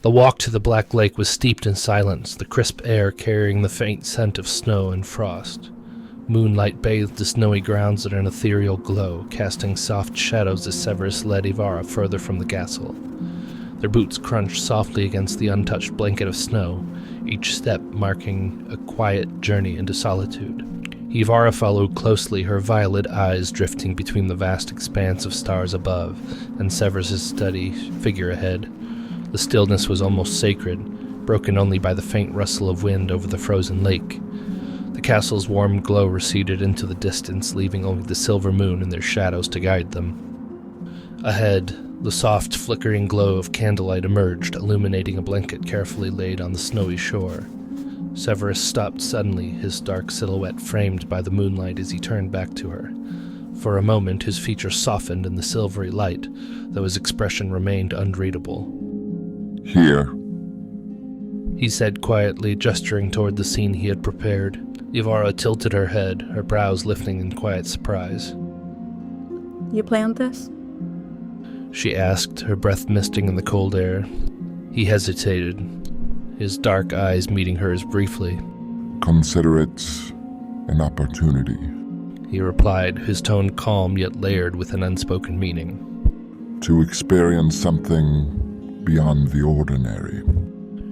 The walk to the black lake was steeped in silence, the crisp air carrying the faint scent of snow and frost. Moonlight bathed the snowy grounds in an ethereal glow, casting soft shadows as Severus led Evara further from the castle. Their boots crunched softly against the untouched blanket of snow, each step marking a quiet journey into solitude. Evara followed closely, her violet eyes drifting between the vast expanse of stars above and Severus's steady figure ahead. The stillness was almost sacred, broken only by the faint rustle of wind over the frozen lake. The castle's warm glow receded into the distance, leaving only the silver moon and their shadows to guide them. Ahead, the soft, flickering glow of candlelight emerged, illuminating a blanket carefully laid on the snowy shore. Severus stopped suddenly, his dark silhouette framed by the moonlight as he turned back to her. For a moment, his features softened in the silvery light, though his expression remained unreadable. "Here," he said quietly, gesturing toward the scene he had prepared. Evara tilted her head, her brows lifting in quiet surprise. "You planned this?" she asked, her breath misting in the cold air. He hesitated, his dark eyes meeting hers briefly. "Consider it an opportunity," he replied, his tone calm yet layered with an unspoken meaning. "To experience something beyond the ordinary."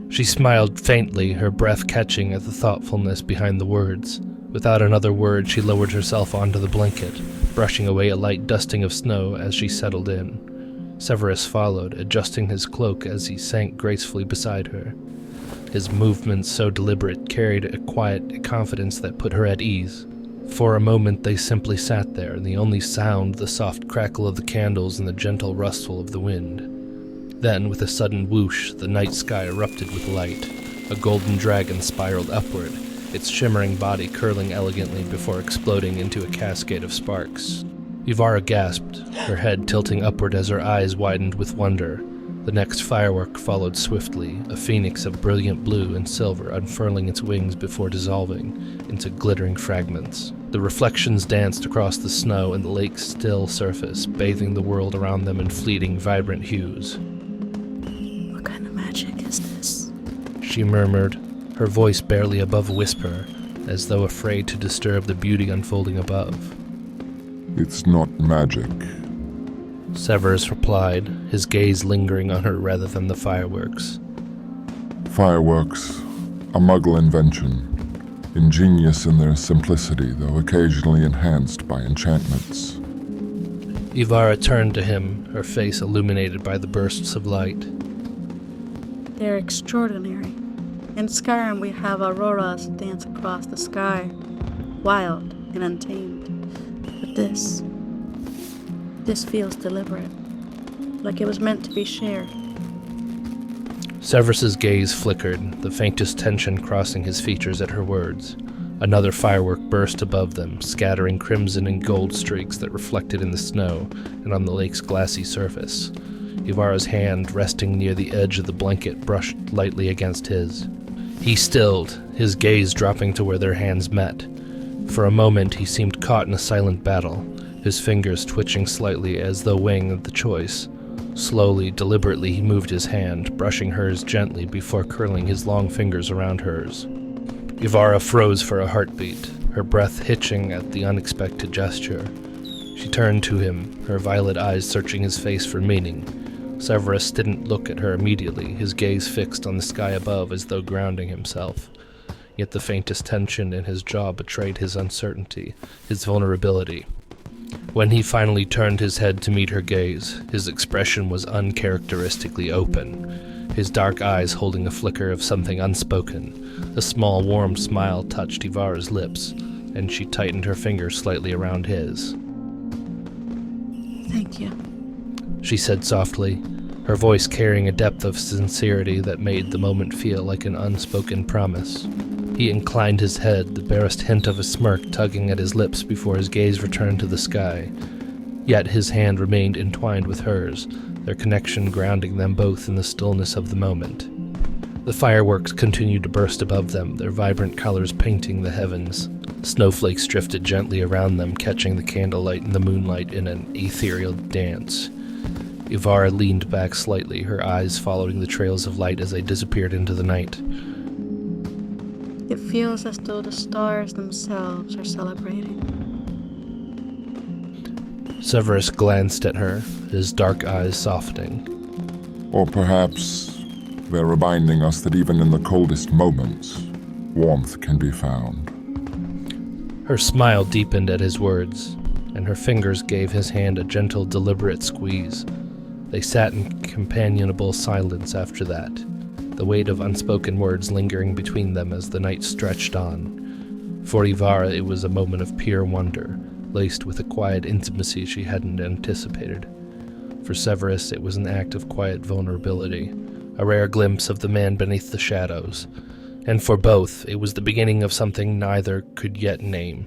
She smiled faintly, her breath catching at the thoughtfulness behind the words. Without another word, she lowered herself onto the blanket, brushing away a light dusting of snow as she settled in. Severus followed, adjusting his cloak as he sank gracefully beside her. His movements, so deliberate, carried a quiet confidence that put her at ease. For a moment they simply sat there, the only sound the soft crackle of the candles and the gentle rustle of the wind. Then, with a sudden whoosh, the night sky erupted with light. A golden dragon spiraled upward, its shimmering body curling elegantly before exploding into a cascade of sparks. Evara gasped, her head tilting upward as her eyes widened with wonder. The next firework followed swiftly, a phoenix of brilliant blue and silver unfurling its wings before dissolving into glittering fragments. The reflections danced across the snow and the lake's still surface, bathing the world around them in fleeting, vibrant hues. "What kind of magic is this?" she murmured, her voice barely above a whisper, as though afraid to disturb the beauty unfolding above. "It's not magic," Severus replied, his gaze lingering on her rather than the fireworks. "Fireworks, a Muggle invention, ingenious in their simplicity, though occasionally enhanced by enchantments." Evara turned to him, her face illuminated by the bursts of light. "They're extraordinary. In Skyrim we have auroras dance across the sky, wild and untamed. But this feels deliberate, like it was meant to be shared." Severus's gaze flickered, the faintest tension crossing his features at her words. Another firework burst above them, scattering crimson and gold streaks that reflected in the snow and on the lake's glassy surface. Evara's hand, resting near the edge of the blanket, brushed lightly against his. He stilled, his gaze dropping to where their hands met. For a moment he seemed caught in a silent battle, his fingers twitching slightly as though weighing the choice. Slowly, deliberately he moved his hand, brushing hers gently before curling his long fingers around hers. Evara froze for a heartbeat, her breath hitching at the unexpected gesture. She turned to him, her violet eyes searching his face for meaning. Severus didn't look at her immediately, his gaze fixed on the sky above as though grounding himself. Yet the faintest tension in his jaw betrayed his uncertainty, his vulnerability. When he finally turned his head to meet her gaze, his expression was uncharacteristically open, his dark eyes holding a flicker of something unspoken. A small, warm smile touched Evara's lips, and she tightened her fingers slightly around his. "Thank you," she said softly, her voice carrying a depth of sincerity that made the moment feel like an unspoken promise. He inclined his head, the barest hint of a smirk tugging at his lips before his gaze returned to the sky. Yet his hand remained entwined with hers, their connection grounding them both in the stillness of the moment. The fireworks continued to burst above them, their vibrant colors painting the heavens. Snowflakes drifted gently around them, catching the candlelight and the moonlight in an ethereal dance. Evara leaned back slightly, her eyes following the trails of light as they disappeared into the night. It feels as though the stars themselves are celebrating. Severus glanced at her, his dark eyes softening. Or perhaps they're reminding us that even in the coldest moments, warmth can be found. Her smile deepened at his words, and her fingers gave his hand a gentle, deliberate squeeze. They sat in companionable silence after that, the weight of unspoken words lingering between them as the night stretched on. For Evara, it was a moment of pure wonder, laced with a quiet intimacy she hadn't anticipated. For Severus, it was an act of quiet vulnerability, a rare glimpse of the man beneath the shadows. And for both, it was the beginning of something neither could yet name,